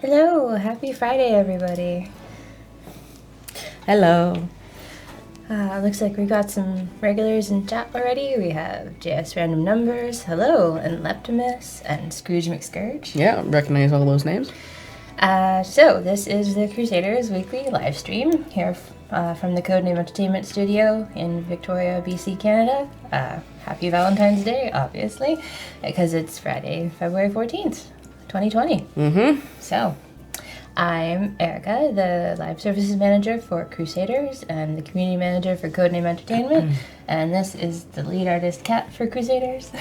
Hello, happy Friday, everybody. Hello. Looks like we got some regulars in chat already. We have JS Random Numbers, hello, and Leptimus, and Scrooge McScourge. Yeah, recognize all those names. So this is the Crusaders weekly live stream here from the Codename Entertainment Studio in Victoria, BC, Canada. Happy Valentine's Day, obviously, because it's Friday, February 14th, 2020. So, I'm Erica, the live services manager for Crusaders and the community manager for Codename Entertainment, and this is the lead artist, Kat, for Crusaders.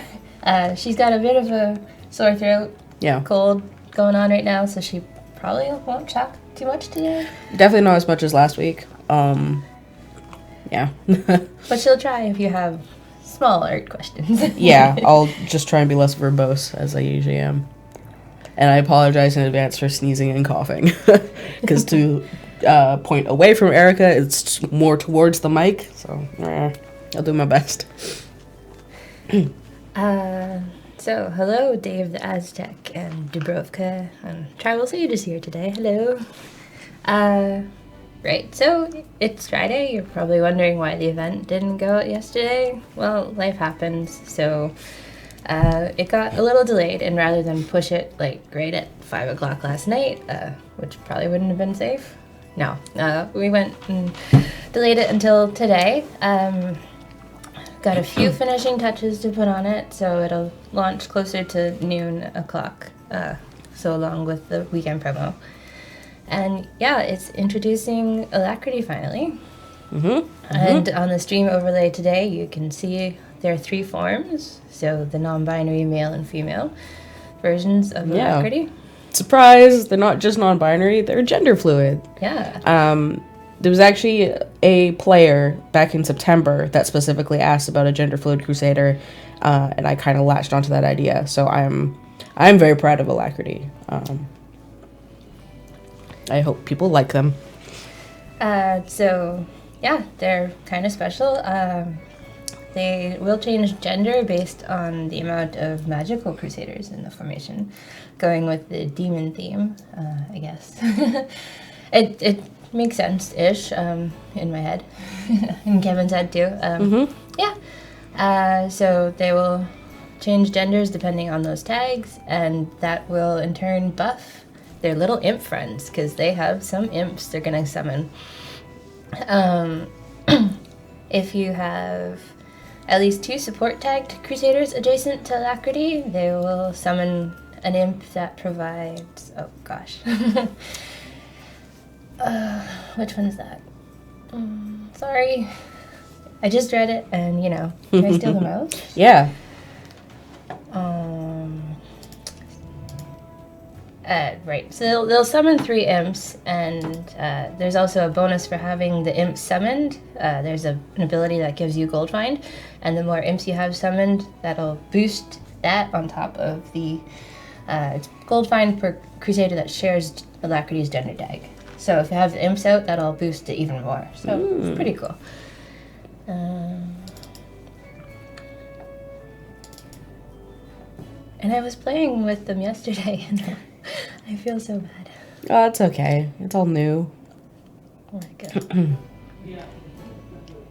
She's got a bit of a sore throat, cold going on right now, so she probably won't chat too much today. Definitely not as much as last week. Yeah. But she'll try if you have small art questions. Yeah, I'll just try and be less verbose as I usually am. And I apologize in advance for sneezing and coughing. Because to point away from Erica, it's more towards the mic. So, I'll do my best. So, hello, Dave the Aztec and Dubrovka and Tribal Sage is here today. Hello. Right, so it's Friday. You're probably wondering why the event didn't go out yesterday. Well, life happens, so it got a little delayed, and rather than push it like right at 5 o'clock last night, which probably wouldn't have been safe, no, we went and delayed it until today. Got a few finishing touches to put on it, so it'll launch closer to noon o'clock, so along with the weekend promo. And yeah, it's introducing Alacrity finally. And on the stream overlay today, you can see there are 3 forms, so the non-binary male and female versions of Alacrity. Surprise! They're not just non-binary; they're gender fluid. Yeah. There was actually a player back in September that specifically asked about a gender fluid Crusader, and I kind of latched onto that idea. So I'm very proud of Alacrity. I hope people like them. So yeah, they're kind of special. They will change gender based on the amount of magical Crusaders in the formation, going with the demon theme, I guess. It makes sense-ish in my head, in Kevin's head too. Yeah. So they will change genders depending on those tags, and that will in turn buff their little imp friends, because they have some imps they're going to summon. If you have at least 2 support tagged Crusaders adjacent to Alacrity, they will summon an imp that provides... Oh, gosh. Which one's that? Sorry. I just read it, and, can I steal the mouse? Yeah. Right, so they'll summon 3 imps, and there's also a bonus for having the imps summoned. There's an ability that gives you gold find, and the more imps you have summoned, that'll boost that on top of the gold find per Crusader that shares Alacrity's gender tag. So if you have the imps out, that'll boost it even more. So it's pretty cool. And I was playing with them yesterday, and I feel so bad. Oh, it's okay. It's all new. Oh my god.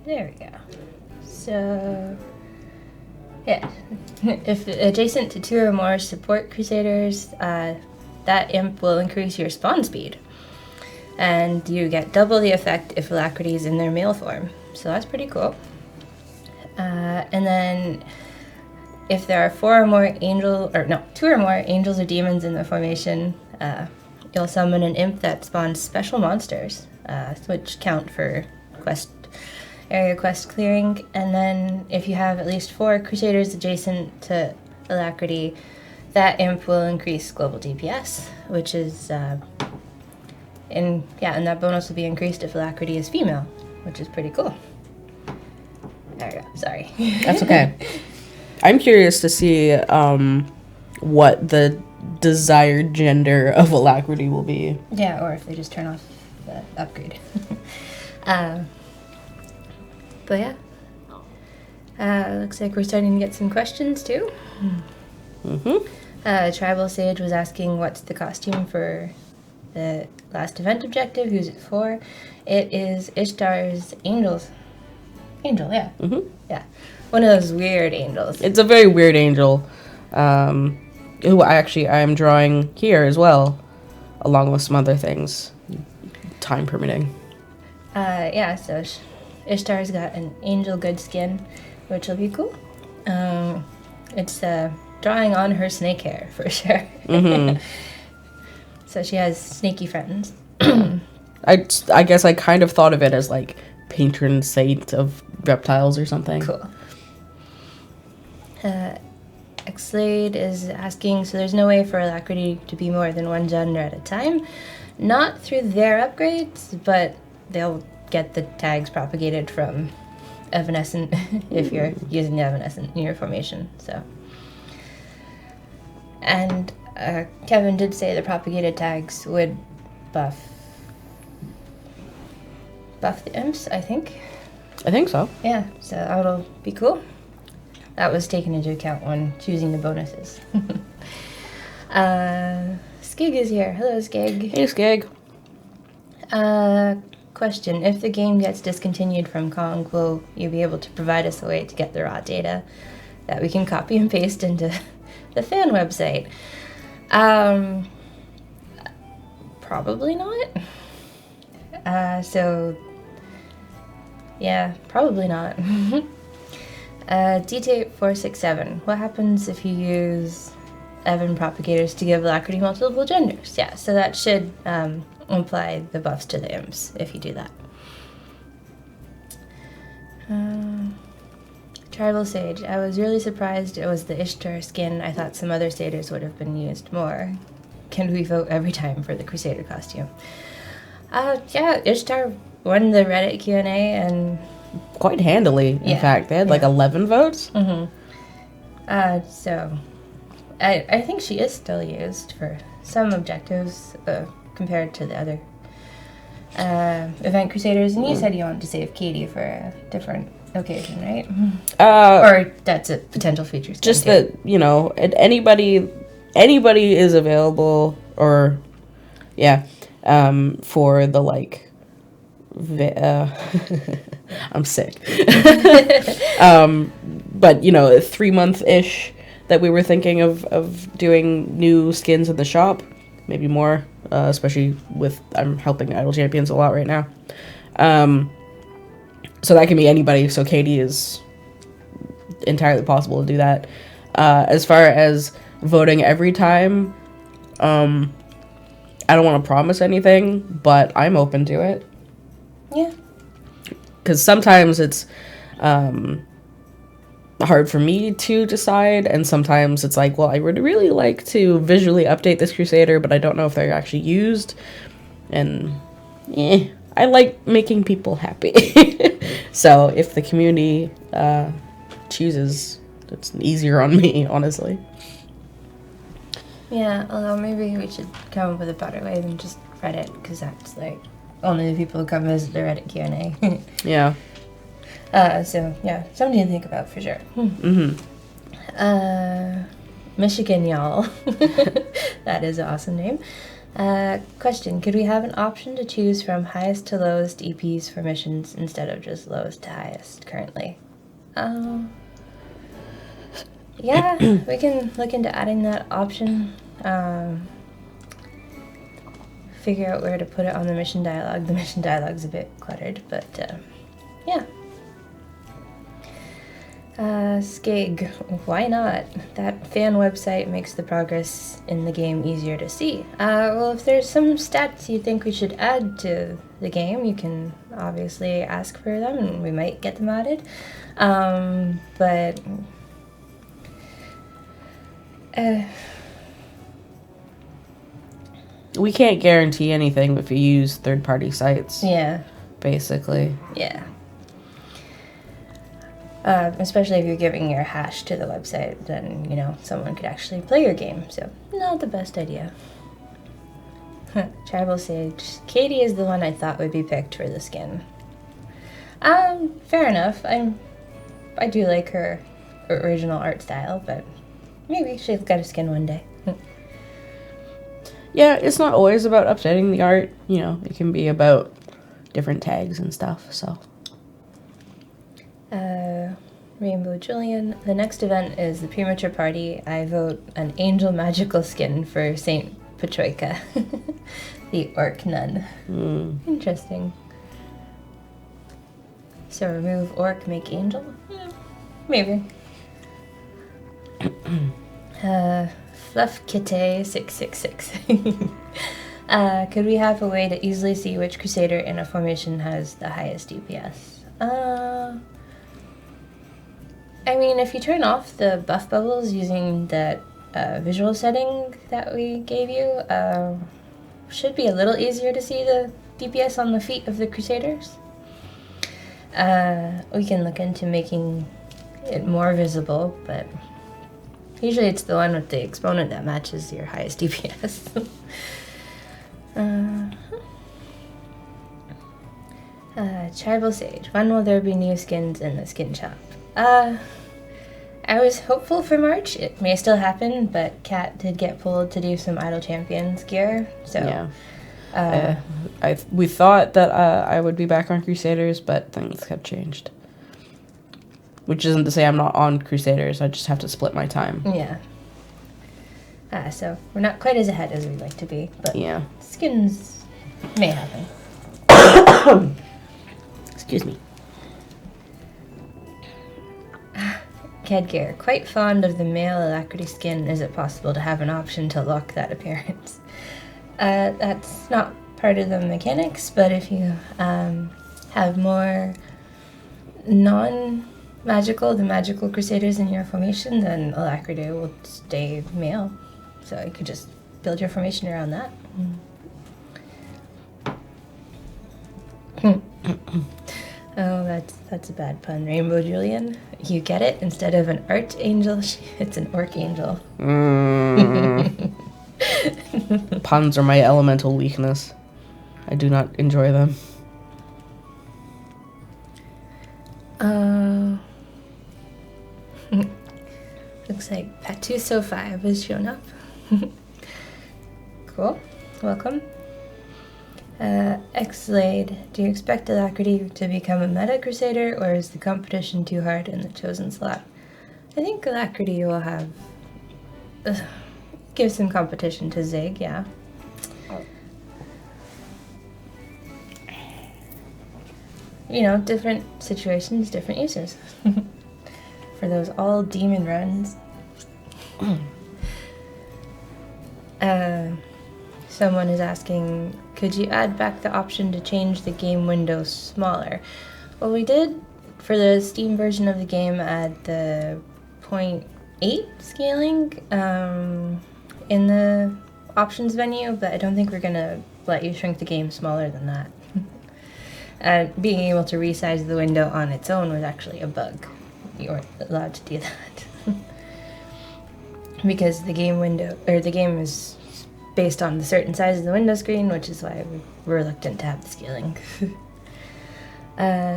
There we go. So, yeah. If adjacent to 2 or more support Crusaders, that imp will increase your spawn speed. And you get double the effect if Alacrity is in their male form. So that's pretty cool. And then if there are 2 or more angels or demons in the formation, you'll summon an imp that spawns special monsters, which count for area quest clearing. And then if you have at least 4 Crusaders adjacent to Alacrity, that imp will increase global DPS, which is, and that bonus will be increased if Alacrity is female, which is pretty cool. There we go. Sorry. That's okay. I'm curious to see what the desired gender of Alacrity will be. Yeah, or if they just turn off the upgrade. But yeah. Looks like we're starting to get some questions too. Tribal Sage was asking what's the costume for the last event objective. Who's it for? It is Ishtar's Angel, yeah. Mm-hmm. Yeah. One of those weird angels. It's a very weird angel, who I'm drawing here as well, along with some other things, time permitting. Yeah, so Ishtar's got an angel good skin, which will be cool. It's drawing on her snake hair, for sure. Mm-hmm. So she has snaky friends. I guess I kind of thought of it as, like, patron saint of reptiles or something. Cool. Xlade is asking, so there's no way for Alacrity to be more than one gender at a time? Not through their upgrades, but they'll get the tags propagated from Evanescent if you're using the Evanescent in your formation, so. And Kevin did say the propagated tags would buff the imps, I think. I think so. Yeah, so that'll be cool. That was taken into account when choosing the bonuses. Skig is here. Hello, Skig. Hey, Skig. Question. If the game gets discontinued from Kong, will you be able to provide us a way to get the raw data that we can copy and paste into the fan website? Probably not. So, yeah, probably not. DT8467. What happens if you use Evan propagators to give Alacrity multiple genders? Yeah, so that should imply the buffs to the imps if you do that. Tribal Sage. I was really surprised it was the Ishtar skin. I thought some other satyrs would have been used more. Can we vote every time for the Crusader costume? Yeah, Ishtar won the Reddit Q&A and... Quite handily, in fact. They had like 11 votes. Mm-hmm. So, I think she is still used for some objectives compared to the other Event Crusaders. And you said you wanted to save Katie for a different occasion, right? Or that's a potential feature. Just that, you know, anybody is available, or, yeah, for the, like, I'm sick. But, you know, 3 month-ish that we were thinking of doing new skins in the shop. Maybe more, especially with, I'm helping Idle Champions a lot right now. So that can be anybody. So Katie is entirely possible to do that. As far as voting every time, I don't want to promise anything, but I'm open to it. Yeah. Because sometimes it's hard for me to decide, and sometimes it's like, well, I would really like to visually update this Crusader, but I don't know if they're actually used. And, I like making people happy. So if the community chooses, it's easier on me, honestly. Yeah, although maybe we should come up with a better way than just Reddit, because that's like only the people who come visit the Reddit Q&A. Yeah. So yeah, something to think about for sure. Mm-hmm. Michigan y'all. That is an awesome name. Question, could we have an option to choose from highest to lowest EPs for missions instead of just lowest to highest currently? Yeah, we can look into adding that option. Figure out where to put it on the mission dialogue. The mission dialogue's a bit cluttered, but yeah. Skig, why not? That fan website makes the progress in the game easier to see. Well, if there's some stats you think we should add to the game, you can obviously ask for them and we might get them added. But we can't guarantee anything if you use third-party sites. Yeah. Basically. Yeah. Especially if you're giving your hash to the website, then, you know, someone could actually play your game. So, not the best idea. Tribal Sage. Katie is the one I thought would be picked for the skin. Fair enough. I do like her original art style, but maybe she'll get a skin one day. Yeah, it's not always about updating the art. You know, it can be about different tags and stuff, so. Rainbow Julian. The next event is the Premature Party. I vote an Angel Magical Skin for Saint Patroika, the Orc Nun. Interesting. So remove Orc, make Angel? Maybe. Fluff Kitty 666. Could we have a way to easily see which Crusader in a formation has the highest DPS? I mean, if you turn off the buff bubbles using that visual setting that we gave you, should be a little easier to see the DPS on the feet of the Crusaders. We can look into making it more visible, but usually it's the one with the exponent that matches your highest DPS. Tribal Sage. When will there be new skins in the skin shop? I was hopeful for March. It may still happen, but Kat did get pulled to do some Idle Champions gear, so... Yeah. We thought that I would be back on Crusaders, but things have changed. Which isn't to say I'm not on Crusaders, I just have to split my time. Yeah. So we're not quite as ahead as we'd like to be, but yeah. Skins may happen. Excuse me. Kedgear, quite fond of the male Alacrity skin. Is it possible to have an option to lock that appearance? That's not part of the mechanics, but if you have more non-magical, the magical Crusaders in your formation, then Alacrity will stay male. So you could just build your formation around that. Oh, that's a bad pun. Rainbow Julian, you get it? Instead of an archangel, it's an orc angel. Puns are my elemental weakness. I do not enjoy them. Looks like Patuso 5 has shown up. Cool. Welcome. Xlade, do you expect Alacrity to become a meta Crusader, or is the competition too hard in the chosen slot? I think Alacrity will have... give some competition to Zig, yeah. You know, different situations, different uses. For those all demon runs. Someone is asking, could you add back the option to change the game window smaller? Well, we did, for the Steam version of the game, add the 0.8 scaling in the options menu, but I don't think we're going to let you shrink the game smaller than that. Being able to resize the window on its own was actually a bug. You weren't allowed to do that. Because the game window, or the game is based on the certain size of the window screen, which is why we're reluctant to have the scaling.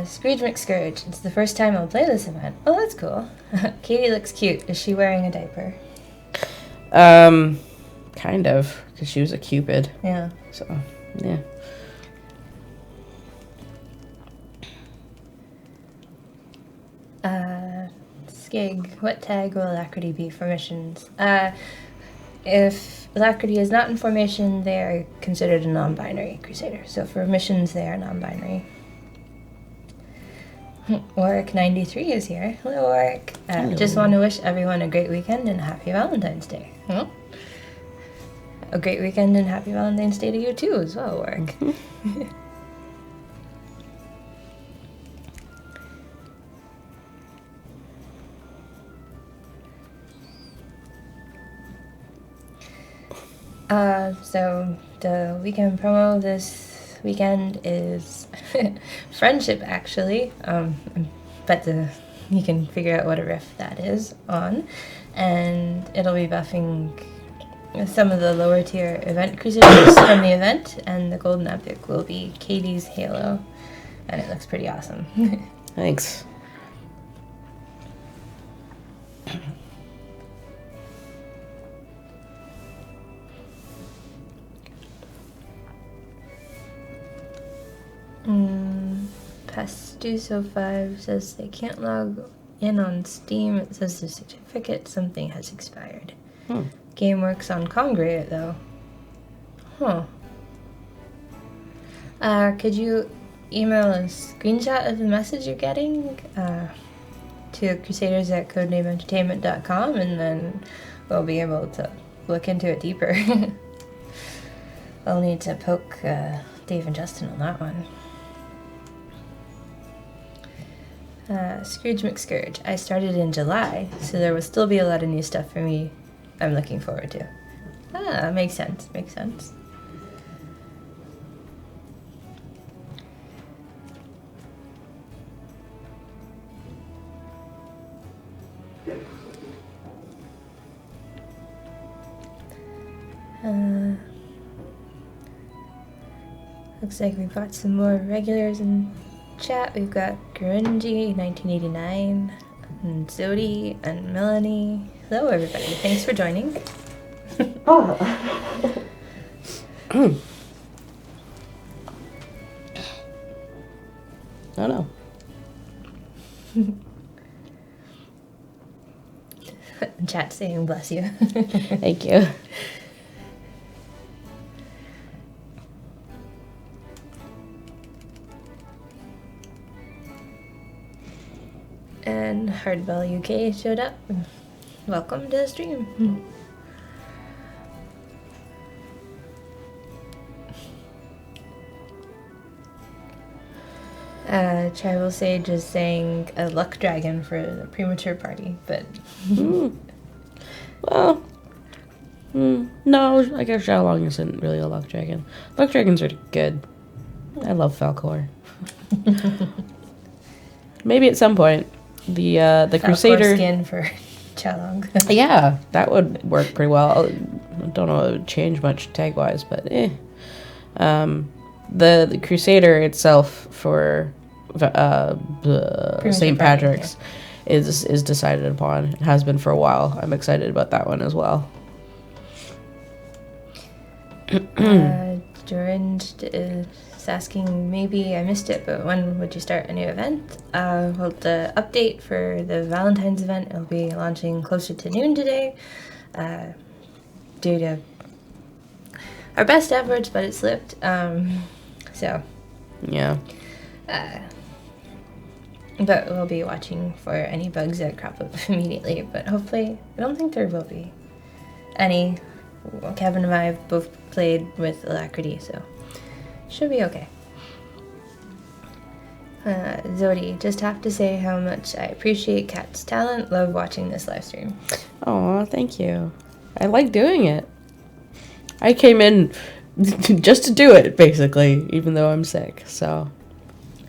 Scrooge McScourge, it's the first time I'll play this event. Oh, that's cool. Katie looks cute. Is she wearing a diaper? Kind of, because she was a Cupid. Yeah. So, yeah. Skig, what tag will Alacrity be for missions? If Alacrity is not in formation, they are considered a non-binary Crusader. So for missions, they are non-binary. Warwick 93 is here. Hello, Warwick. Just want to wish everyone a great weekend and happy Valentine's Day. Huh? A great weekend and happy Valentine's Day to you too as well, Warwick. So the weekend promo this weekend is friendship, actually. But you can figure out what a riff that is on, and it'll be buffing some of the lower tier event crusaders from the event, and the golden epic will be Katie's Halo, and it looks pretty awesome. Thanks. Pastuso5 says they can't log in on Steam. It says the certificate, something has expired. Game works on Congregate, though. Could you email a screenshot of the message you're getting to crusaders@codenameentertainment.com, and then we'll be able to look into it deeper. I'll need to poke Dave and Justin on that one. Scrooge McScourge. I started in July, so there will still be a lot of new stuff for me I'm looking forward to. Makes sense. Makes sense. Looks like we've got some more regulars in chat. We've got Grungy, 1989, and Zodi, and Melanie. Hello, everybody. Thanks for joining. Oh no. Chat saying bless you. Thank you. And Hardbell UK showed up. Welcome to the stream. Tribal Sage is saying a luck dragon for the premature party, but well, no, I guess Xiaolong isn't really a luck dragon. Luck dragons are good. I love Falcor. Maybe at some point the Crusader skin for Xiaolong. Yeah, that would work pretty well. I don't know if it would change much tag wise, but the Crusader itself for St. Patrick's is decided upon. It has been for a while. I'm excited about that one as well. Durand is asking, maybe I missed it, but when would you start a new event? Well, the update for the Valentine's event will be launching closer to noon today, due to our best efforts, but it slipped. So yeah. But we'll be watching for any bugs that crop up immediately. But hopefully, I don't think there will be any. Kevin and I have both played with Alacrity, so should be okay. Zodi, just have to say how much I appreciate Kat's talent. Love watching this live stream. Oh, thank you. I like doing it. I came in just to do it, basically, even though I'm sick. So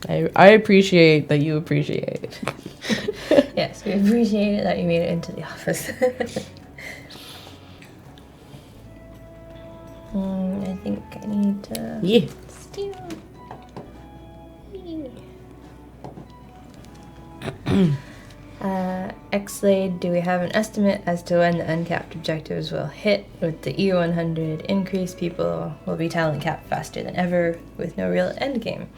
I appreciate that you appreciate it. Yes, we appreciate it that you made it into the office. I think I need to steal. Xlade, do we have an estimate as to when the uncapped objectives will hit? With the E100 increase, people will be talent capped faster than ever with no real end game.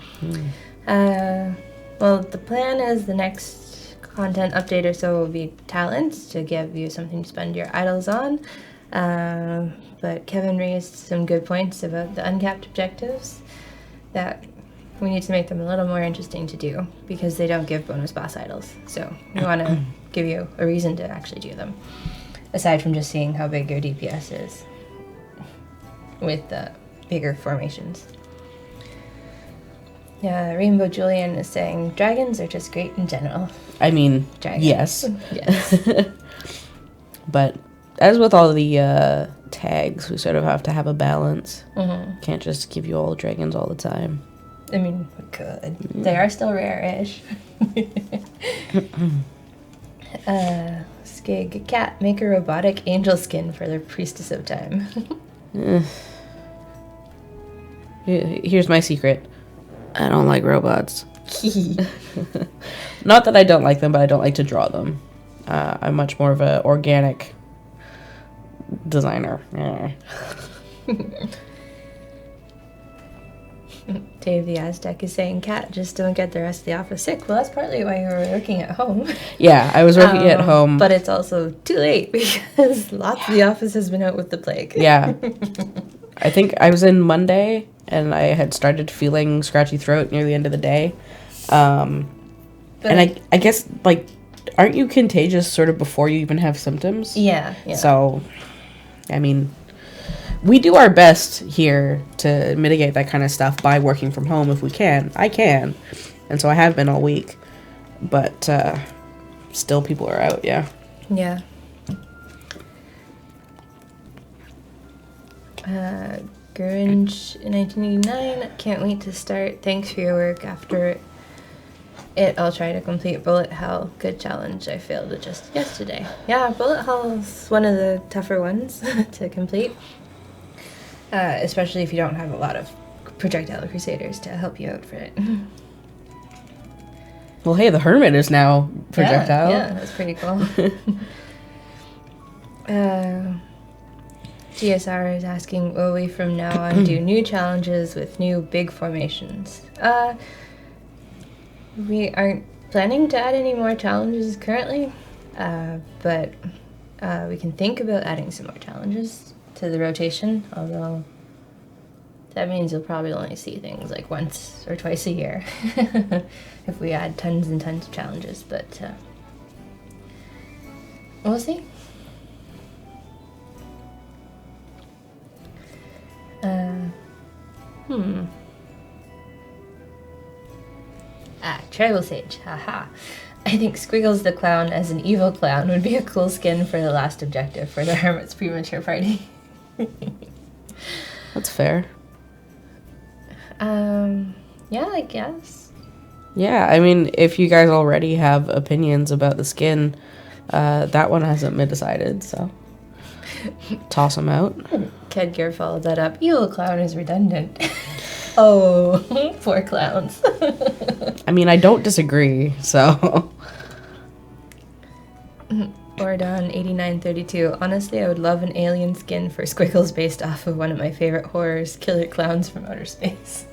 Well, the plan is the next content update or so will be talents to give you something to spend your idols on. But Kevin raised some good points about the uncapped objectives, that we need to make them a little more interesting to do because they don't give bonus boss idols. So we want to give you a reason to actually do them, aside from just seeing how big your DPS is with the bigger formations. Yeah, Rainbow Julian is saying dragons are just great in general. I mean, Dragons. Yes. Yes. But as with all the tags, we sort of have to have a balance. Can't just give you all dragons all the time. I mean, we could. They are still rare-ish. Skig, Cat, make a robotic angel skin for the Priestess of Time. Here's my secret. I don't like robots. Not that I don't like them, but I don't like to draw them. I'm much more of an organic designer. Dave the Aztec is saying, Kat, just don't get the rest of the office sick. Well, that's partly why you were working at home. Yeah, I was working at home. But it's also too late because lots of the office has been out with the plague. Yeah. I think I was in Monday, and I had started feeling scratchy throat near the end of the day. And I guess, like, aren't you contagious sort of before you even have symptoms? Yeah. So, I mean, we do our best here to mitigate that kind of stuff by working from home if we can. I can. And so I have been all week. But still people are out, yeah. Yeah. Grunge in 1989. Can't wait to start. Thanks for your work. After it, I'll try to complete Bullet Hell. Good challenge. I failed it just yesterday. Yeah, Bullet Hell's one of the tougher ones to complete. Especially if you don't have a lot of projectile crusaders to help you out for it. Well, hey, the Hermit is now projectile. Yeah, that's pretty cool. GSR is asking, will we from now on do new challenges with new big formations? We aren't planning to add any more challenges currently, but we can think about adding some more challenges to the rotation, although that means you'll probably only see things like once or twice a year if we add tons and tons of challenges, but we'll see. Tribal Sage, haha. I think Squiggles the Clown as an evil clown would be a cool skin for the last objective for the Hermit's premature party. That's fair. Yeah, I guess. Yeah, I mean, if you guys already have opinions about the skin, that one hasn't been decided, so toss them out. Kedgear followed that up. Evil clown is redundant. Oh, poor clowns. I mean, I don't disagree, so. Ordon 8932. Honestly, I would love an alien skin for Squiggles based off of one of my favorite horrors, Killer Clowns from Outer Space.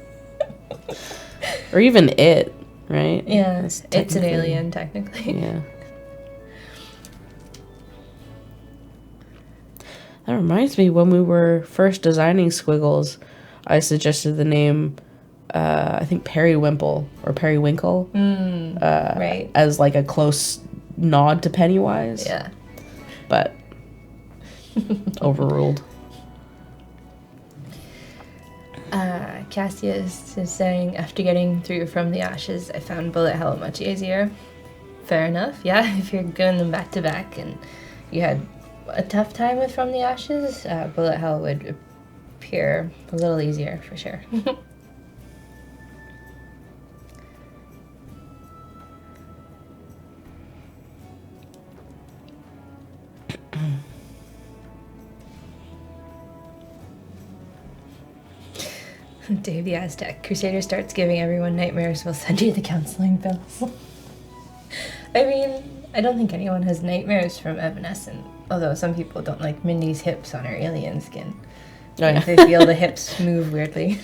Or even It, right? Yeah, it's an alien, technically. Yeah. That reminds me, when we were first designing Squiggles, I suggested the name, I think Periwimple or Periwinkle, right, as like a close nod to Pennywise. Yeah. But overruled. Cassius is saying, after getting through From the Ashes, I found Bullet Hell much easier. Fair enough, yeah. If you're doing them back to back and you had a tough time with From the Ashes, Bullet Hell would appear a little easier for sure. Dave the Aztec. Crusader starts giving everyone nightmares, we'll send you the counseling bills. I mean, I don't think anyone has nightmares from Evanescent, although some people don't like Mindy's hips on her alien skin. Oh, yeah. They feel the hips move weirdly.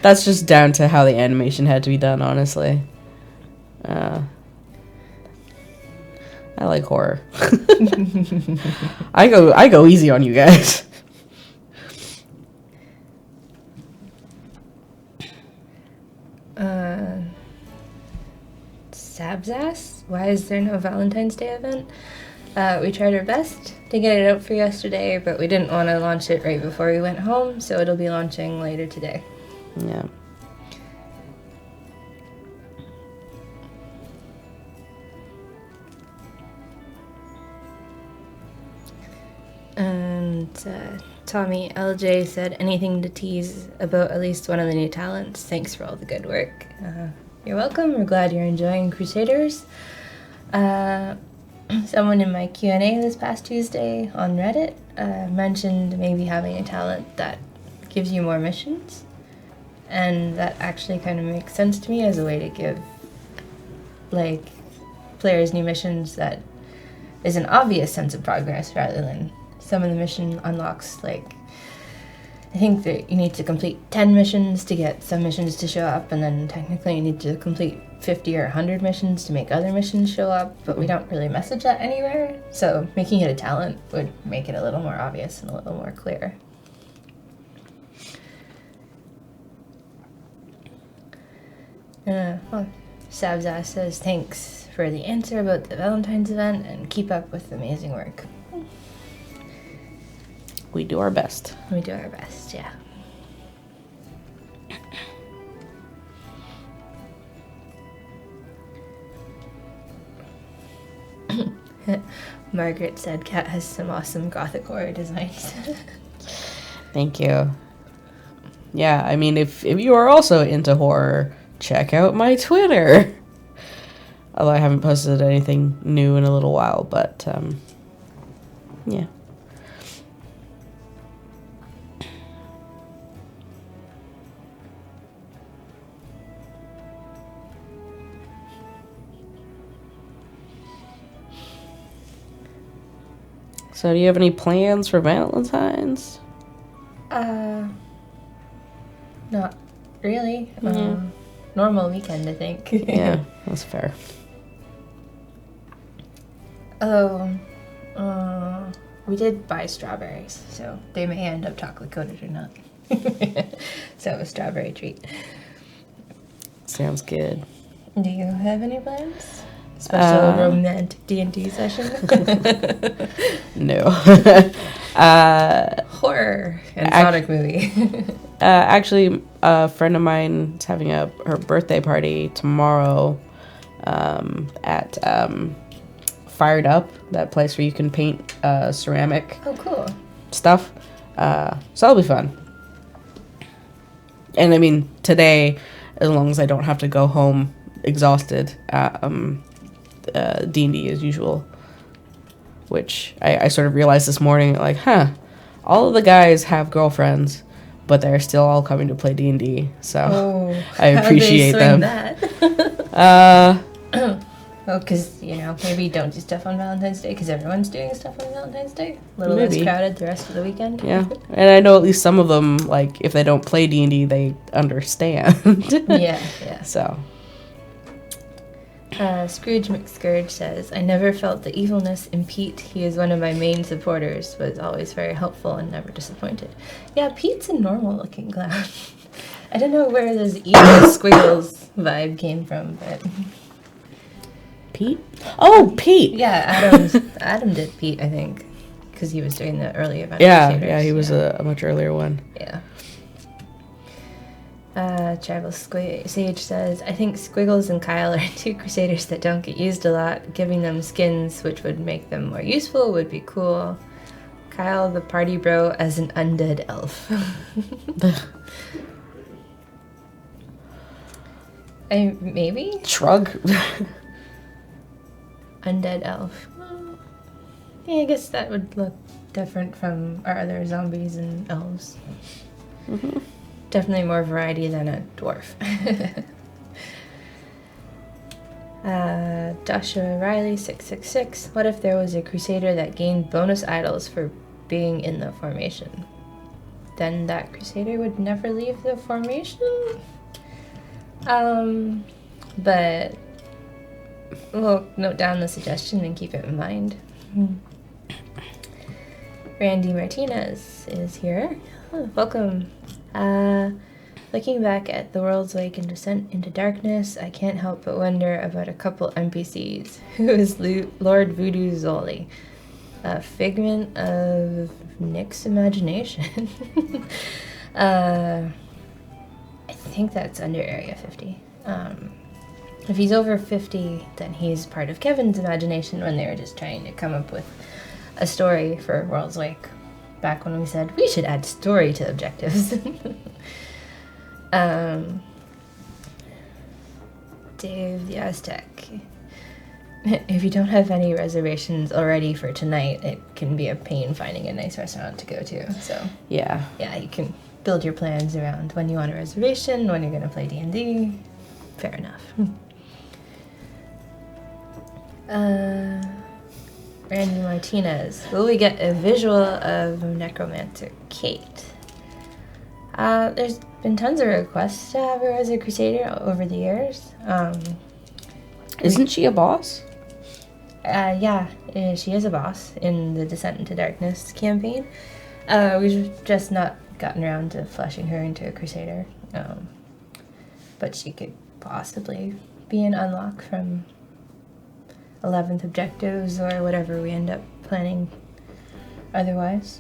That's just down to how the animation had to be done, honestly. I like horror. I go easy on you guys. Sabzass? Why is there no Valentine's Day event? We tried our best to get it out for yesterday, but we didn't want to launch it right before we went home, so it'll be launching later today. Yeah. And Tommy LJ said, anything to tease about at least one of the new talents. Thanks for all the good work. You're welcome. We're glad you're enjoying Crusaders. Someone in my Q&A this past Tuesday on Reddit mentioned maybe having a talent that gives you more missions. And that actually kind of makes sense to me as a way to give, like, players new missions that is an obvious sense of progress rather than some of the mission unlocks, like, I think that you need to complete 10 missions to get some missions to show up, and then technically you need to complete 50 or 100 missions to make other missions show up, but we don't really message that anywhere, so making it a talent would make it a little more obvious and a little more clear. Well, Sabzas says thanks for the answer about the Valentine's event and keep up with the amazing work. We do our best. We do our best, yeah. Margaret said Kat has some awesome gothic horror designs. Thank you. Yeah, I mean, if you are also into horror, check out my Twitter. Although I haven't posted anything new in a little while, but yeah. So do you have any plans for Valentine's? Not really. Normal weekend, I think. Yeah, that's fair. We did buy strawberries, so they may end up chocolate coated or not. So a strawberry treat. Sounds good. Do you have any plans? Special romantic D&D session? No. Horror and Sonic movie. Actually, a friend of mine is having her birthday party tomorrow at Fired Up, that place where you can paint ceramic cool. stuff. So that'll be fun. And I mean, today, as long as I don't have to go home exhausted, D&D as usual. Which I sort of realized this morning, like, all of the guys have girlfriends, but they're still all coming to play D&D, so I appreciate them. Well, because, maybe don't do stuff on Valentine's Day, because everyone's doing stuff on Valentine's Day. A little less crowded the rest of the weekend. Yeah, and I know at least some of them, like, if they don't play D&D, they understand. Yeah. So. Scrooge McScourge says, I never felt the evilness in Pete. He is one of my main supporters, was always very helpful and never disappointed. Yeah, Pete's a normal-looking clown. I don't know where this evil squiggles vibe came from, but... Pete? Oh, Pete! Yeah, Adam did Pete, I think, because he was doing the early event. Yeah, he was a much earlier one. Yeah. Travel Sage says, I think Squiggles and Kyle are two Crusaders that don't get used a lot. Giving them skins which would make them more useful would be cool. Kyle the party bro as an undead elf. Maybe? Shrug. Undead elf. Yeah, I guess that would look different from our other zombies and elves. Mm-hmm. Definitely more variety than a dwarf. Joshua Riley 666. What if there was a crusader that gained bonus idols for being in the formation? Then that crusader would never leave the formation? But we'll note down the suggestion and keep it in mind. Randy Martinez is here. Oh, welcome. Looking back at The World's Wake and Descent into Darkness, I can't help but wonder about a couple NPCs. Who is Lord Voodoo Zoli? A figment of Nick's imagination. I think that's under Area 50. If he's over 50, then he's part of Kevin's imagination when they were just trying to come up with a story for World's Wake. Back when we said we should add story to objectives. Dave the Aztec. If you don't have any reservations already for tonight, it can be a pain finding a nice restaurant to go to. So yeah, you can build your plans around when you want a reservation, when you're going to play D&D. Fair enough. Randy Martinez. Will we get a visual of Necromancer Kate? There's been tons of requests to have her as a Crusader over the years. Isn't she a boss? Yeah, she is a boss in the Descent into Darkness campaign. We've just not gotten around to fleshing her into a Crusader. But she could possibly be an unlock from 11th objectives or whatever we end up planning otherwise.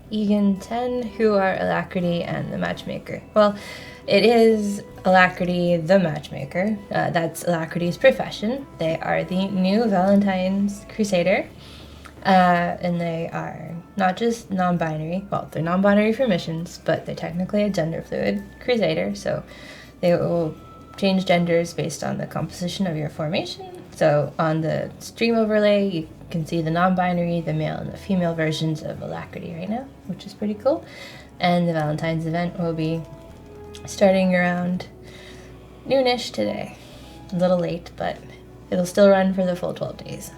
Egan 10, who are Alacrity and the Matchmaker. Well, it is Alacrity the Matchmaker. That's Alacrity's profession. They are the new Valentine's Crusader. And they are not just non-binary. Well, they're non-binary for missions, but they're technically a gender-fluid Crusader, so they will change genders based on the composition of your formation. So on the stream overlay, you can see the non-binary, the male and the female versions of Alacrity right now, which is pretty cool. And the Valentine's event will be starting around noonish today. A little late, but it'll still run for the full 12 days.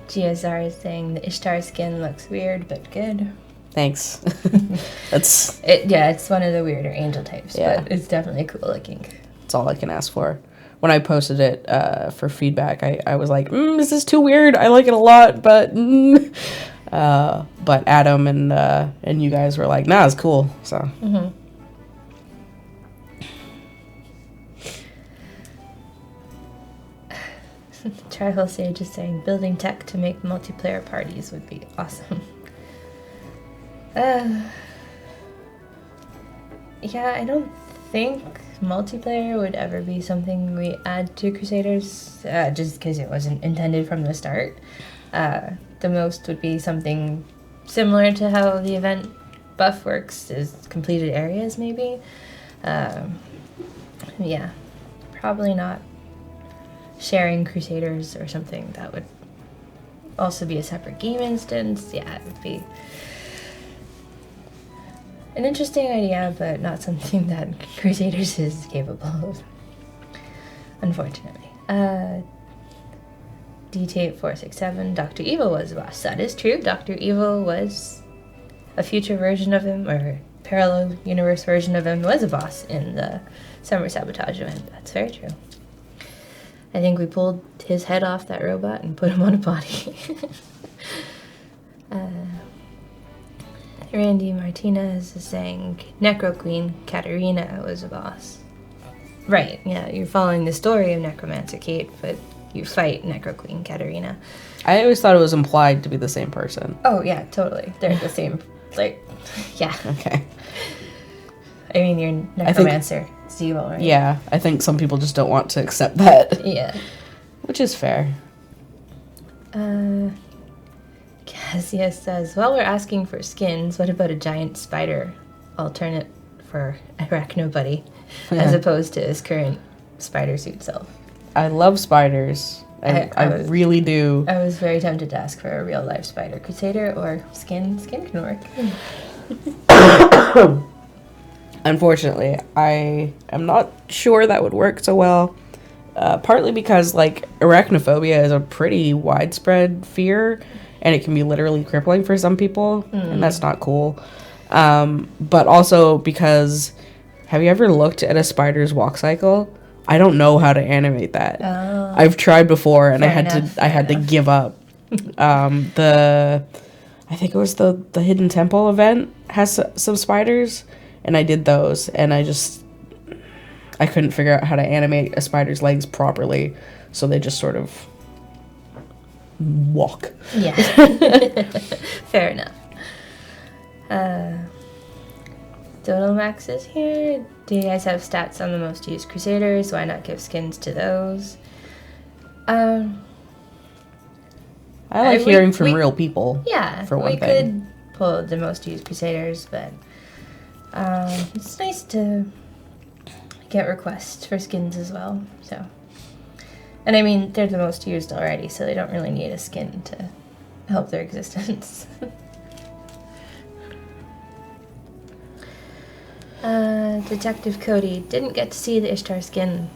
GSR is saying the Ishtar skin looks weird but good. Thanks. It's one of the weirder angel types, Yeah. but it's definitely cool looking. That's all I can ask for. When I posted it for feedback, I was like, this is too weird. I like it a lot, but Adam and you guys were like, nah, it's cool. So. Mm-hmm. Tribal Sage is saying building tech to make multiplayer parties would be awesome. Yeah, I don't think multiplayer would ever be something we add to Crusaders, just because it wasn't intended from the start. The most would be something similar to how the event buff works, is completed areas maybe. Yeah, probably not sharing Crusaders or something. That would also be a separate game instance. Yeah, it would be an interesting idea, but not something that Crusaders is capable of, unfortunately. DT8467, Dr. Evil was a boss. That is true. Dr. Evil was a future version of him, or parallel universe version of him, was a boss in the Summer Sabotage event. That's very true. I think we pulled his head off that robot and put him on a body. Randy Martinez is saying Necro Queen Katarina was a boss. Right, yeah, you're following the story of Necromancer Kate, but you fight Necro Queen Katarina. I always thought it was implied to be the same person. Oh, yeah, totally. They're the same, like, yeah. Okay. I mean, you're Necromancer. It's evil, right? Yeah, I think some people just don't want to accept that. Yeah. Which is fair. Cassia says, while we're asking for skins, what about a giant spider alternate for Arachno Buddy, as opposed to his current spider suit self? I love spiders. I really do. I was very tempted to ask for a real life spider Crusader or skin. Skin can work. Unfortunately, I am not sure that would work so well. Partly because, like, arachnophobia is a pretty widespread fear, and it can be literally crippling for some people, and that's not cool. But also because, have you ever looked at a spider's walk cycle? I don't know how to animate that. Oh. I've tried before, and I Fair had to give up. I think it was the Hidden Temple event has some spiders, and I did those, and I couldn't figure out how to animate a spider's legs properly, so they just sort of walk. Yeah. Fair enough. Dodomax is here. Do you guys have stats on the most used Crusaders? Why not give skins to those? I like hearing from real people. Yeah, for one we thing. could pull the most used Crusaders, but it's nice to get requests for skins as well. So, and I mean, they're the most used already, so they don't really need a skin to help their existence. Detective Cody didn't get to see the Ishtar skin.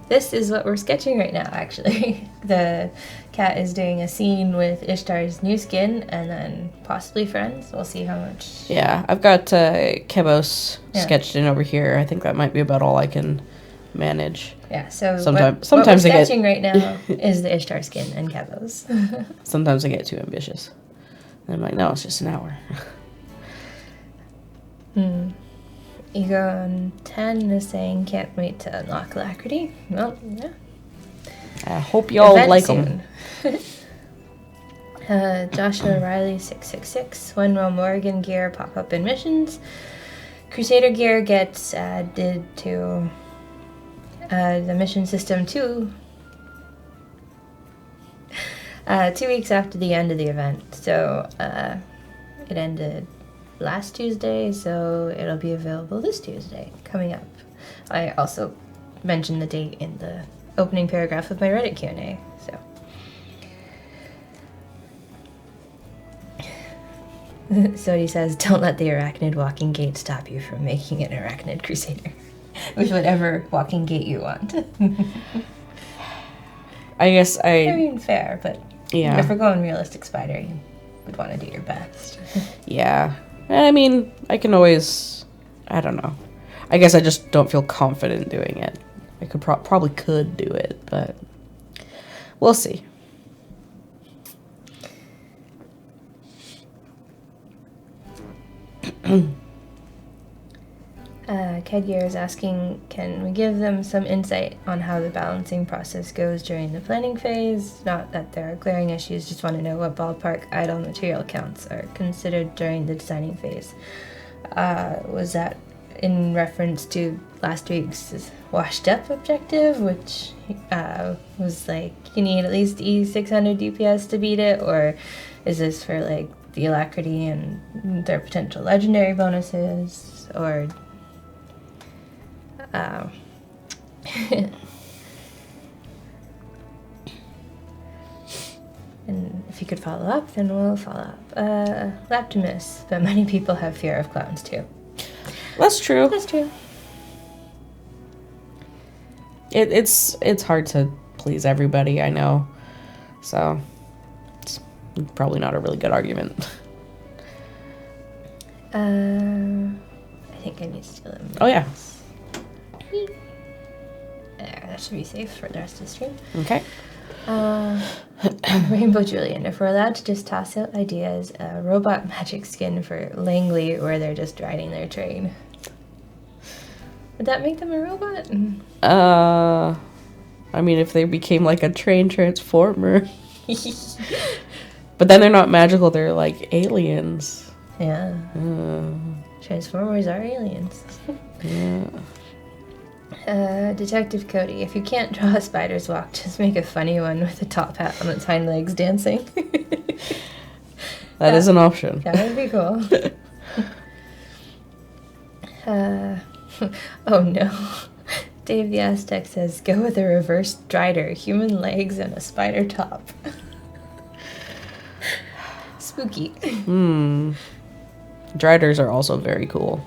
This is what we're sketching right now, actually. The cat is doing a scene with Ishtar's new skin and then possibly friends. We'll see how much. Yeah, I've got Kebos sketched in over here. I think that might be about all I can manage. Yeah, so sometimes what we're I get sketching right now is the Ishtar skin and Kebos. Sometimes I get too ambitious. And I'm like, no, it's just an hour. Ego on 10 is saying can't wait to unlock Alacrity. Well, yeah. I hope y'all Event like soon. them. Joshua Riley 666. When will Morrigan gear pop up in missions? Crusader gear gets added to the mission system 2 weeks after the end of the event. So it ended last Tuesday, so it'll be available this Tuesday coming up. I also mentioned the date in the opening paragraph of my Reddit Q&A. So he says, don't let the arachnid walking gate stop you from making an arachnid crusader with whatever walking gate you want. I guess I mean, fair, but yeah. If we're going realistic spider, you would want to do your best. Yeah. And I mean, I can always, I don't know. I guess I just don't feel confident doing it. I could probably could do it, but we'll see. Kedgear is asking, can we give them some insight on how the balancing process goes during the planning phase? Not that there are glaring issues, just want to know what ballpark idle material counts are considered during the designing phase. Was that in reference to last week's washed up objective, which was like you need at least E600 DPS to beat it, or is this for like the Alacrity and their potential legendary bonuses, or and if you could follow up, then we'll follow up. Optimus, but many people have fear of clowns too. That's true. That's true. It's hard to please everybody, I know. So it's probably not a really good argument. I think I need to steal them. Oh yeah. There, that should be safe for the rest of the stream. Okay. Rainbow Julian, if we're allowed to just toss out ideas, a robot magic skin for Langley where they're just riding their train. Would that make them a robot? I mean, if they became like a train transformer. But then they're not magical, they're like aliens. Yeah. Transformers are aliens. Yeah. Detective Cody, if you can't draw a spider's walk, just make a funny one with a top hat on its hind legs dancing. That is an option. That would be cool. Oh no. Dave the Aztec says, go with a reverse Drider, human legs and a spider top. Spooky. Driders are also very cool.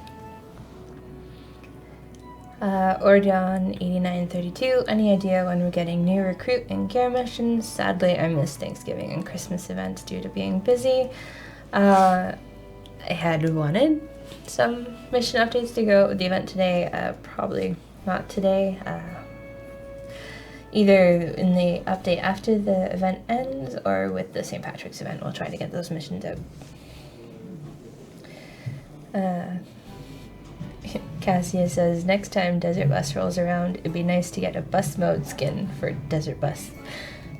Ordon8932, any idea when we're getting new recruit and gear missions? Sadly, I missed Thanksgiving and Christmas events due to being busy. I had wanted some mission updates to go with the event today. Probably not today. Either in the update after the event ends or with the St. Patrick's event. We'll try to get those missions out. Cassia says, next time Desert Bus rolls around, it'd be nice to get a bus mode skin for Desert Bus.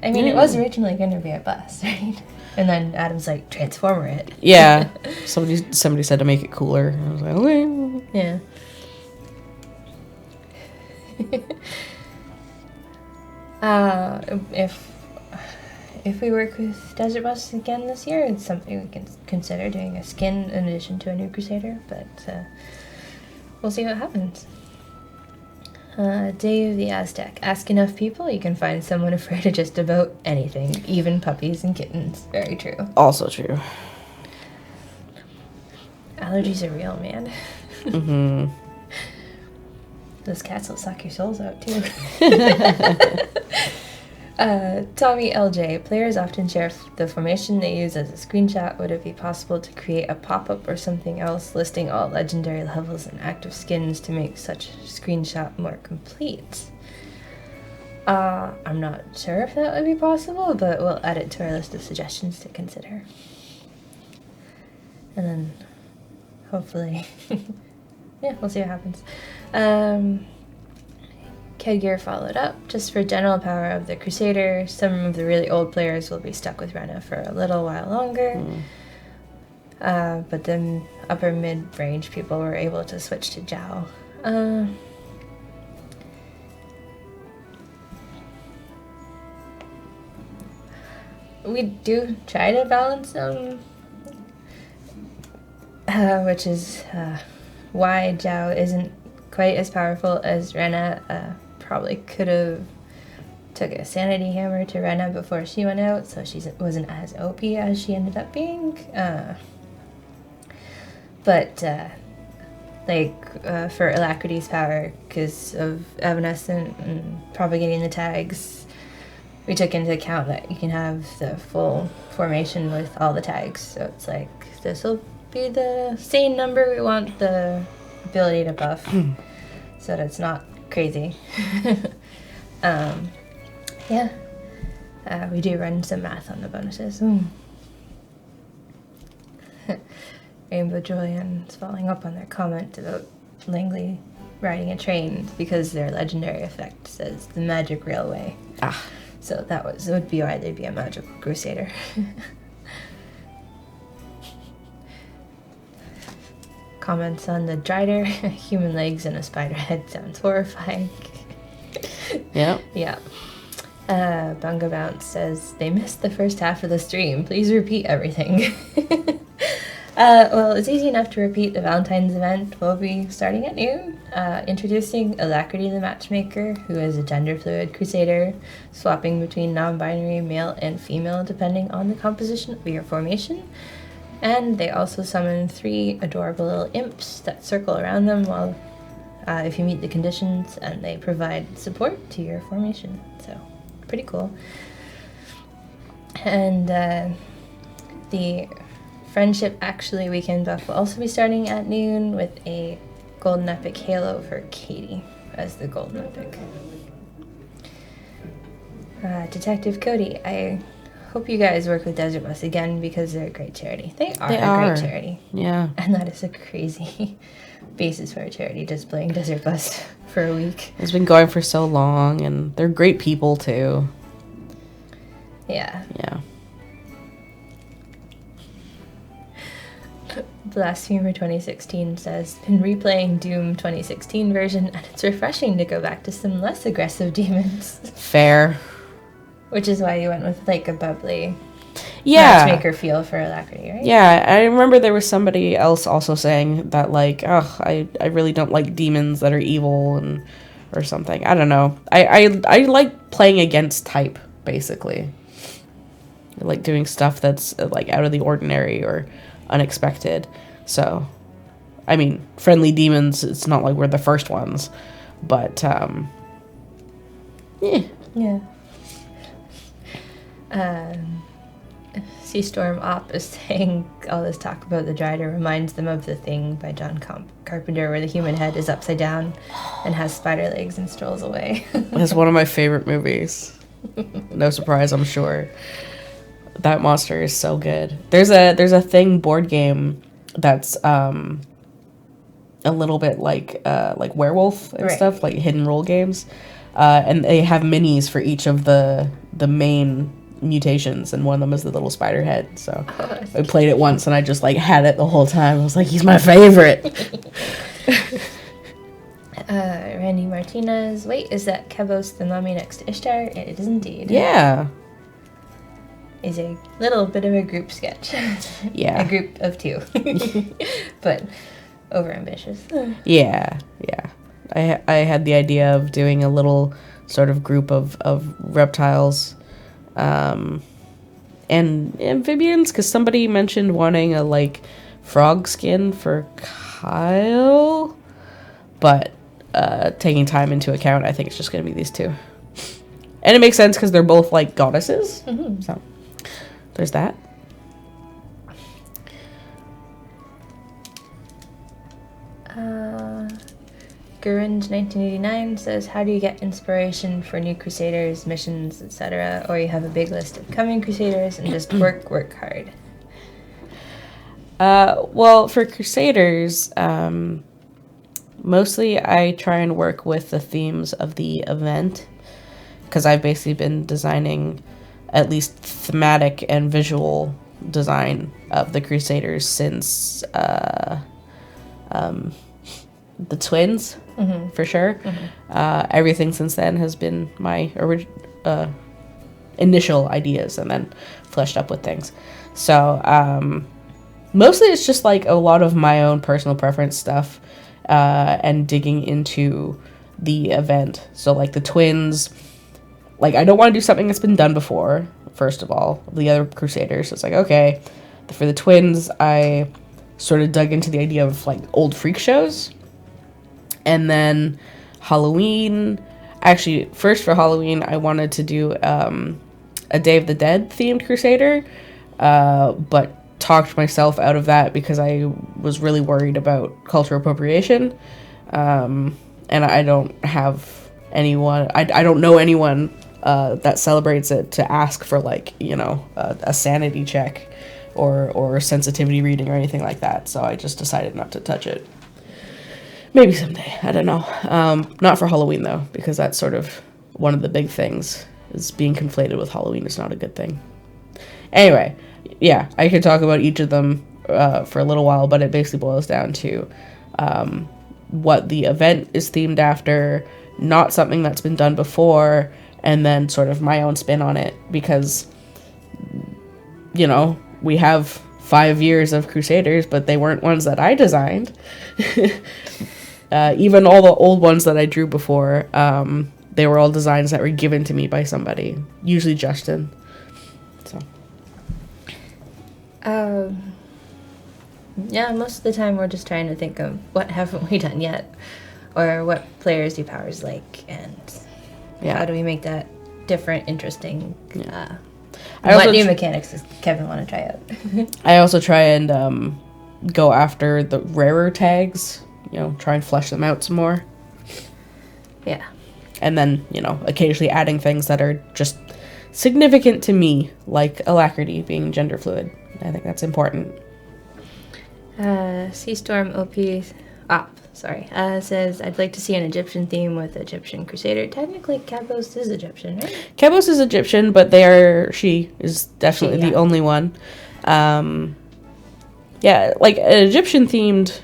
I mean, it was originally going to be a bus, right? And then Adam's like, transformer it. Yeah. Somebody said to make it cooler. I was like, okay. Yeah. If we work with Desert Bus again this year, it's something we can consider doing a skin in addition to a new Crusader, but we'll see what happens. Dave the Aztec. Ask enough people, you can find someone afraid of just about anything, even puppies and kittens. Very true. Also true. allergies are real, man. Mm-hmm. Those cats will suck your souls out, too. Tommy LJ. Players often share the formation they use as a screenshot. Would it be possible to create a pop-up or something else listing all legendary levels and active skins to make such screenshot more complete? I'm not sure if that would be possible, but we'll add it to our list of suggestions to consider. And then, hopefully, yeah, we'll see what happens. Kedgear followed up. Just for general power of the Crusader, some of the really old players will be stuck with Rena for a little while longer. But then upper mid-range people were able to switch to Zhao. We do try to balance them, which is why Zhao isn't quite as powerful as Rena. Probably could have took a sanity hammer to Rena before she went out, so she wasn't as OP as she ended up being. But for Alacrity's power, because of Evanescent and propagating the tags, we took into account that you can have the full formation with all the tags. So it's like, this will be the same number we want the ability to buff, so that it's not crazy. We do run some math on the bonuses. Rainbow Julian's following up on their comment about Langley riding a train because their legendary effect says the magic railway. So that would be why they'd be a magical crusader. Comments on the Drider. Human legs and a spider head sounds horrifying. Yeah. Yeah. Bunga Bounce says, they missed the first half of the stream. Please repeat everything. Well, it's easy enough to repeat. The Valentine's event will be starting at noon. Introducing Alacrity the Matchmaker, who is a gender-fluid crusader, swapping between non-binary male and female depending on the composition of your formation. And they also summon 3 adorable little imps that circle around them while if you meet the conditions, and they provide support to your formation. So, pretty cool. And the Friendship Actually Weekend buff will also be starting at noon with a Golden Epic Halo for Katie as the Golden Epic. Detective Cody, I hope you guys work with Desert Bus again because they're a great charity. They are a great charity. Yeah. And that is a crazy basis for a charity, just playing Desert Bus for a week. It's been going for so long, and they're great people, too. Yeah. Yeah. Blasphemer 2016 says, been replaying Doom 2016 version, and it's refreshing to go back to some less aggressive demons. Fair. Which is why you went with, like, a bubbly matchmaker feel for Alacrity, right? Yeah, I remember there was somebody else also saying that, like, I really don't like demons that are evil and or something. I don't know. I like playing against type, basically. I like doing stuff that's, like, out of the ordinary or unexpected. So, I mean, friendly demons, it's not like we're the first ones. But, Yeah. Seastorm Op is saying all this talk about the Drider reminds them of The Thing by John Carpenter, where the human head is upside down and has spider legs and strolls away. It's one of my favorite movies. No surprise, I'm sure. That monster is so good. There's a Thing board game that's a little bit like Werewolf and stuff, like hidden role games. And they have minis for each of the main mutations, and one of them is the little spider head. So I played it once, and I just like had it the whole time. I was like, he's my favorite. Randy Martinez, wait, is that Kebos the mummy next to Ishtar? It is indeed. Yeah. Is a little bit of a group sketch. Yeah. A group of 2. But overambitious. Yeah. I had the idea of doing a little sort of group of reptiles and amphibians, because somebody mentioned wanting a, like, frog skin for Kyle, but taking time into account, I think it's just going to be these two. And it makes sense because they're both, like, goddesses. Mm-hmm. So, there's that. Gurund 1989 says, how do you get inspiration for new Crusaders, missions, etc.? Or you have a big list of coming Crusaders and just work hard? Well, for Crusaders, mostly I try and work with the themes of the event, because I've basically been designing at least thematic and visual design of the Crusaders since the twins, mm-hmm. for sure. Mm-hmm. Everything since then has been my initial ideas and then fleshed up with things. So mostly it's just like a lot of my own personal preference stuff and digging into the event. So like the twins, like I don't want to do something that's been done before, first of all. The other Crusaders, it's like, okay, for the twins, I sort of dug into the idea of like old freak shows. And then Halloween, actually, first for Halloween, I wanted to do a Day of the Dead themed Crusader, but talked myself out of that because I was really worried about cultural appropriation. And I don't have anyone, I don't know anyone that celebrates it to ask for, like, you know, a sanity check or sensitivity reading or anything like that. So I just decided not to touch it. Maybe someday. I don't know. Not for Halloween, though, because that's sort of one of the big things, is being conflated with Halloween is not a good thing. Anyway, yeah, I could talk about each of them for a little while, but it basically boils down to what the event is themed after, not something that's been done before, and then sort of my own spin on it, because, you know, we have 5 years of Crusaders, but they weren't ones that I designed. Even all the old ones that I drew before, they were all designs that were given to me by somebody, usually Justin. So. Yeah, most of the time we're just trying to think of what haven't we done yet, or what players do powers like, and how do we make that different, interesting. What new mechanics does Kevin want to try out? I also try and go after the rarer tags, you know, try and flesh them out some more. Yeah. And then, you know, occasionally adding things that are just significant to me, like Alacrity being gender fluid. I think that's important. Seastorm says, I'd like to see an Egyptian theme with Egyptian Crusader. Technically, Cabos is Egyptian, right? Cabos is Egyptian, but she is definitely the only one. Yeah, like an Egyptian-themed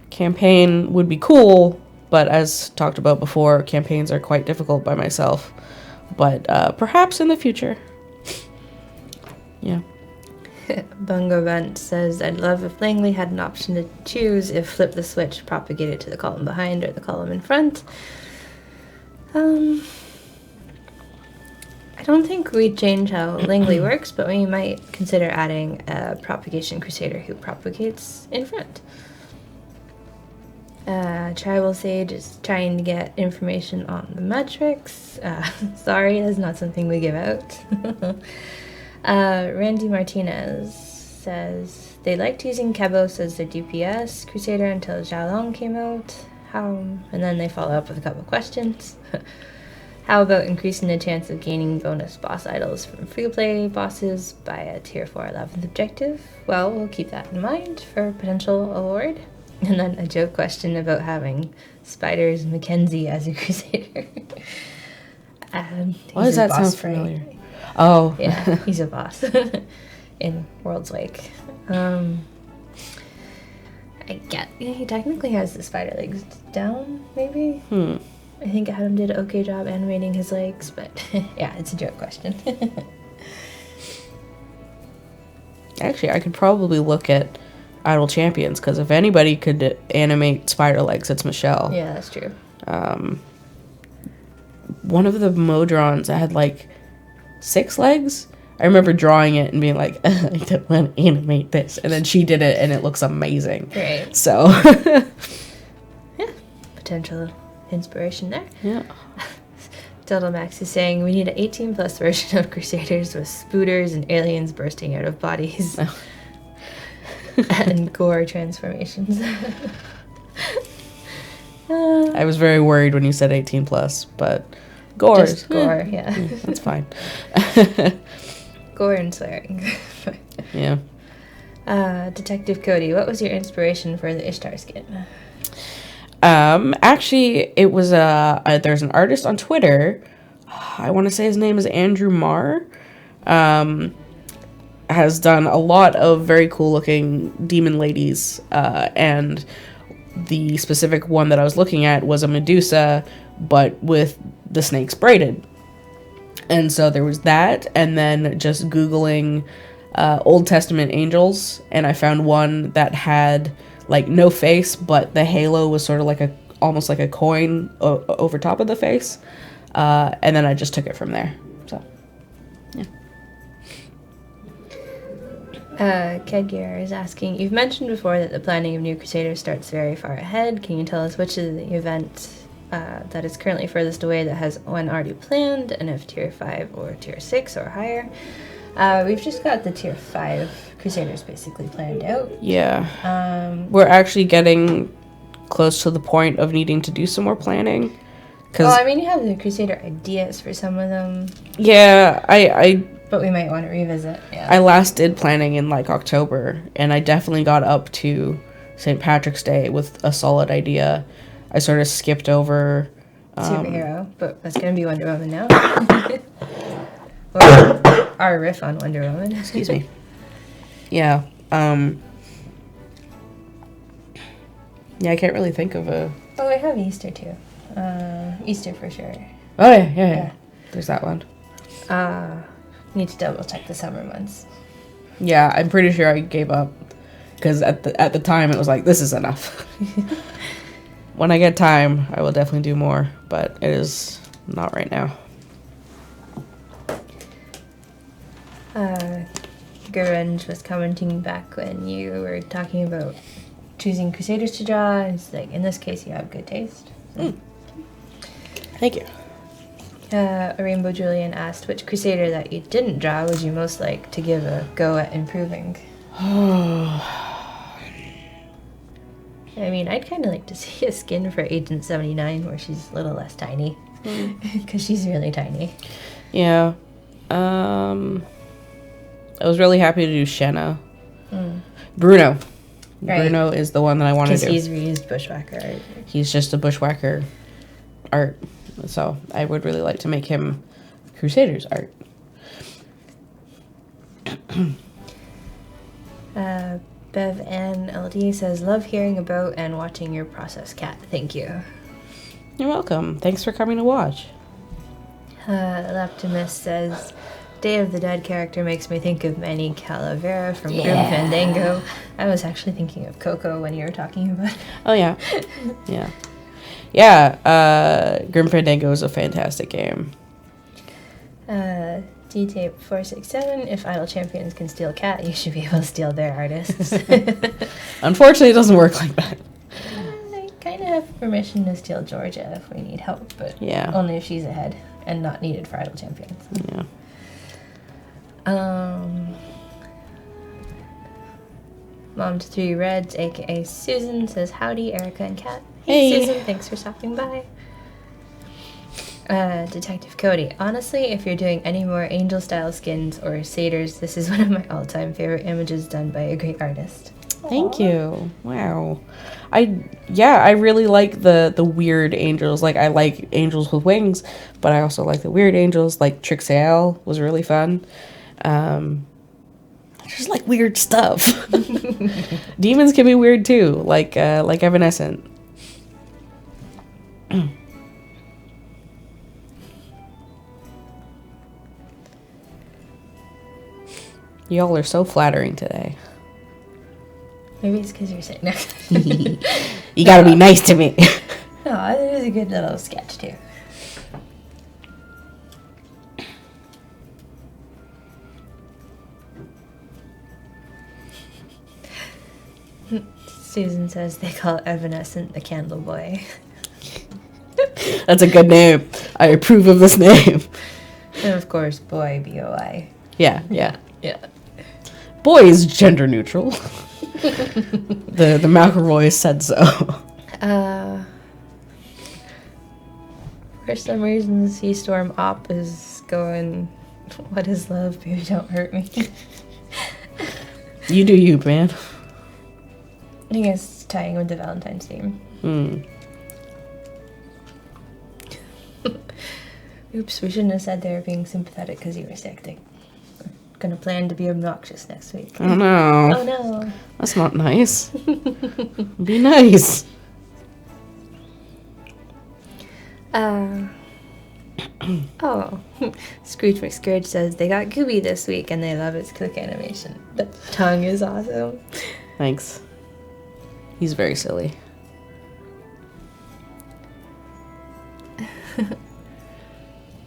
campaign would be cool, but as talked about before, campaigns are quite difficult by myself. But perhaps in the future. Yeah. Bungo Bent says, I'd love if Langley had an option to choose if flip the switch, propagate it to the column behind or the column in front. I don't think we'd change how Langley works, but we might consider adding a propagation crusader who propagates in front. Tribal Sage is trying to get information on the metrics. Sorry, that's not something we give out. Randy Martinez says, they liked using Cabos as their DPS Crusader until Xiaolong came out. And then they follow up with a couple of questions. How about increasing the chance of gaining bonus boss idols from free-to-play bosses by a tier 4 11th objective? Well, we'll keep that in mind for a potential award. And then a joke question about having Spiders Mackenzie as a Crusader. Why does that sound familiar? Oh. Yeah, he's a boss in World's Wake. He technically has the spider legs down, maybe? I think Adam did an okay job animating his legs, but yeah, it's a joke question. Actually, I could probably look at Idle Champions, because if anybody could animate spider legs, it's Michelle. Yeah, that's true. One of the Modrons that had like 6 legs, I remember drawing it and being like, I don't want to animate this. And then she did it, and it looks amazing. Great. So. Yeah. Potential inspiration there. Yeah. Total Max is saying we need an 18+ version of Crusaders with spooters and aliens bursting out of bodies. Oh. And gore transformations. I was very worried when you said 18+, but gore. Just gore, yeah. That's fine. Gore and swearing. Yeah. Detective Cody, what was your inspiration for the Ishtar skin? Actually, it was there's an artist on Twitter. I want to say his name is Andrew Marr. Has done a lot of very cool looking demon ladies, and the specific one that I was looking at was a Medusa, but with the snakes braided. And so there was that, and then just Googling Old Testament angels, and I found one that had like no face, but the halo was sort of like almost like a coin over top of the face. And then I just took it from there. So, yeah. Kedgear is asking, you've mentioned before that the planning of New Crusaders starts very far ahead. Can you tell us which is the event that is currently furthest away that has one already planned, and if tier 5 or tier 6 or higher? We've just got the tier 5 Crusaders basically planned out. Yeah. We're actually getting close to the point of needing to do some more planning. Well, I mean, you have the Crusader ideas for some of them. Yeah, But we might want to revisit. Yeah. I last did planning in like October, and I definitely got up to St. Patrick's Day with a solid idea. I sort of skipped over superhero, but that's going to be Wonder Woman now. Well, our riff on Wonder Woman. Excuse me. Yeah. Yeah, I can't really think of a... Oh, I have Easter too. Easter for sure. Oh, yeah. There's that one. Need to double check the summer months. Yeah, I'm pretty sure I gave up. Because at the time, it was like, this is enough. When I get time, I will definitely do more. But it is not right now. Gurunj was commenting back when you were talking about choosing Crusaders to draw. It's like, in this case, you have good taste. So. Thank you. A Rainbow Julian asked, which Crusader that you didn't draw would you most like to give a go at improving? I mean, I'd kind of like to see a skin for Agent 79 where she's a little less tiny. Because she's really tiny. Yeah. I was really happy to do Shenna. Bruno. Right. Bruno is the one that I want to do. Because he's reused Bushwhacker art. He's just a Bushwhacker art. So I would really like to make him Crusaders art. Bev Ann LD says, love hearing about and watching your process, Cat. Thank you. You're welcome. Thanks for coming to watch. Laptimus says, Day of the Dead character makes me think of Manny Calavera from Grim Fandango. I was actually thinking of Coco when you were talking about it. Oh, yeah. Yeah. Yeah, Grim Fandango is a fantastic game. D-Tape 467, if Idle Champions can steal Cat, you should be able to steal their artists. Unfortunately, it doesn't work like that. I kind of have permission to steal Georgia if we need help, but only if she's ahead and not needed for Idle Champions. Yeah. Mom to 3 Reds, aka Susan, says, howdy, Erica and Kat. Hey, Susan, thanks for stopping by. Detective Cody, honestly, if you're doing any more angel-style skins or satyrs, this is one of my all-time favorite images done by a great artist. Thank you. Wow. I really like the weird angels. Like, I like angels with wings, but I also like the weird angels. Like, Trixael was really fun. I just like weird stuff. Demons can be weird too, like Evanescent. Y'all are so flattering today. Maybe it's because you're sitting next to me. You gotta be nice to me. No, it was a good little sketch too. Susan says they call Evanescent the Candle Boy. That's a good name. I approve of this name. And of course, boy, B-O-I. Yeah. Yeah. Boy is gender neutral. The McElroy said so. For some reason, the Sea Storm Op is going, what is love, baby, don't hurt me. You do you, man. I think it's tying with the Valentine's theme. Oops, we shouldn't have said they were being sympathetic because you were sick. They're gonna plan to be obnoxious next week. Oh no. Oh no. That's not nice. Be nice. Oh, Scrooge McScourge says they got Gooby this week and they love its click animation. The tongue is awesome. Thanks. He's very silly.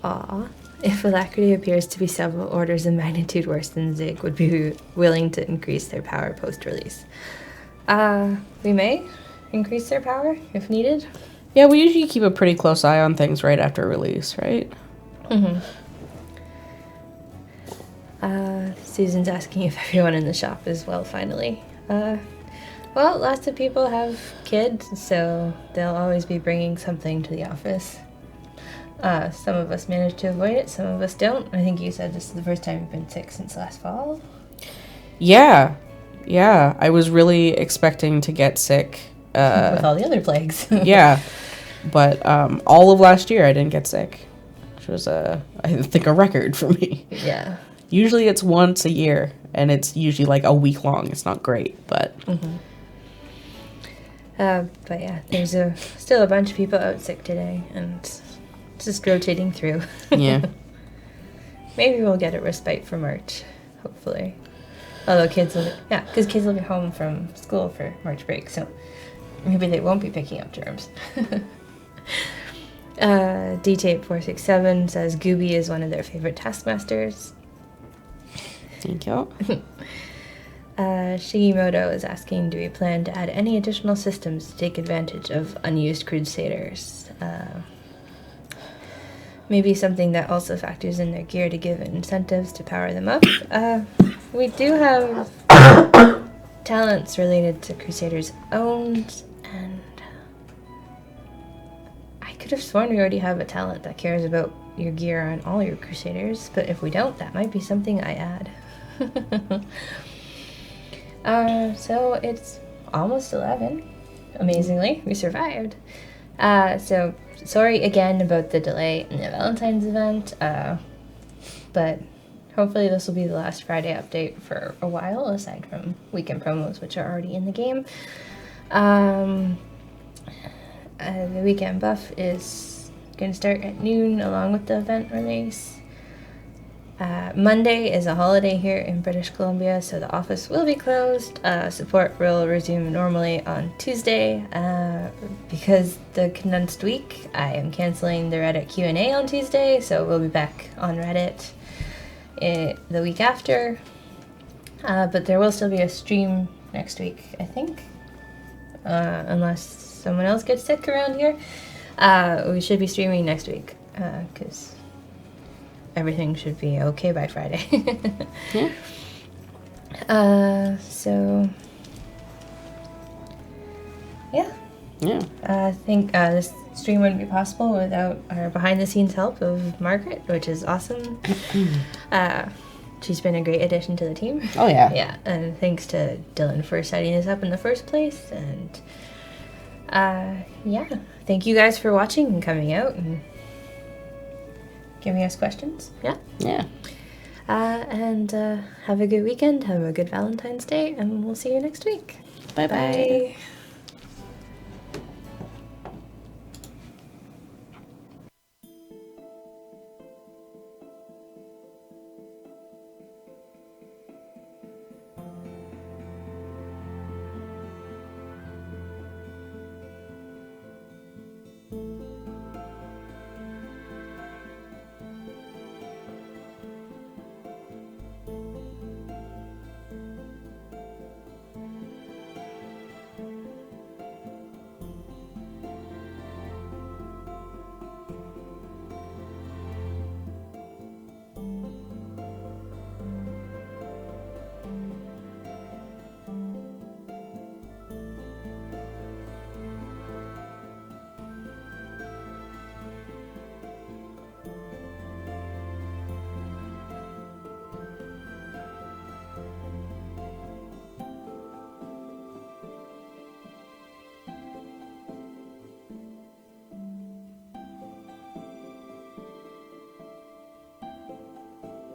Aw. If Alacrity appears to be several orders of magnitude worse than Zig, would be willing to increase their power post-release. We may increase their power if needed. Yeah, we usually keep a pretty close eye on things right after release, right? Susan's asking if everyone in the shop is well finally. Well, lots of people have kids, so they'll always be bringing something to the office. Some of us manage to avoid it, some of us don't. I think you said this is the first time you've been sick since last fall. Yeah. I was really expecting to get sick. With all the other plagues. Yeah. But all of last year I didn't get sick, which was, I think, a record for me. Yeah. Usually it's once a year, and it's usually like a week long. It's not great, but... But yeah, there's still a bunch of people out sick today, and it's just rotating through. Yeah. Maybe we'll get a respite for March, hopefully. Although kids will be home from school for March break, so maybe they won't be picking up germs. D-Tape 467 says Gooby is one of their favorite taskmasters. Thank you. Shigimoto is asking, do we plan to add any additional systems to take advantage of unused Crusaders? Maybe something that also factors in their gear to give incentives to power them up. We do have talents related to Crusaders owned, and I could have sworn we already have a talent that cares about your gear on all your Crusaders, but if we don't, that might be something I add. So it's almost 11. Amazingly, we survived. So sorry again about the delay in the Valentine's event, but hopefully this will be the last Friday update for a while, aside from weekend promos, which are already in the game. The weekend buff is going to start at noon along with the event release. Monday is a holiday here in British Columbia, so the office will be closed. Support will resume normally on Tuesday. Because the condensed week, I am canceling the Reddit Q&A on Tuesday, so we'll be back on Reddit the week after. But there will still be a stream next week, I think. Unless someone else gets sick around here. We should be streaming next week, because everything should be okay by Friday. Yeah. So yeah. I think this stream wouldn't be possible without our behind-the-scenes help of Margaret, which is awesome. She's been a great addition to the team. Oh, yeah. Yeah, and thanks to Dylan for setting this up in the first place. And yeah, thank you guys for watching and coming out and giving us questions. Yeah. And have a good weekend. Have a good Valentine's Day, and we'll see you next week. Bye-bye. Bye.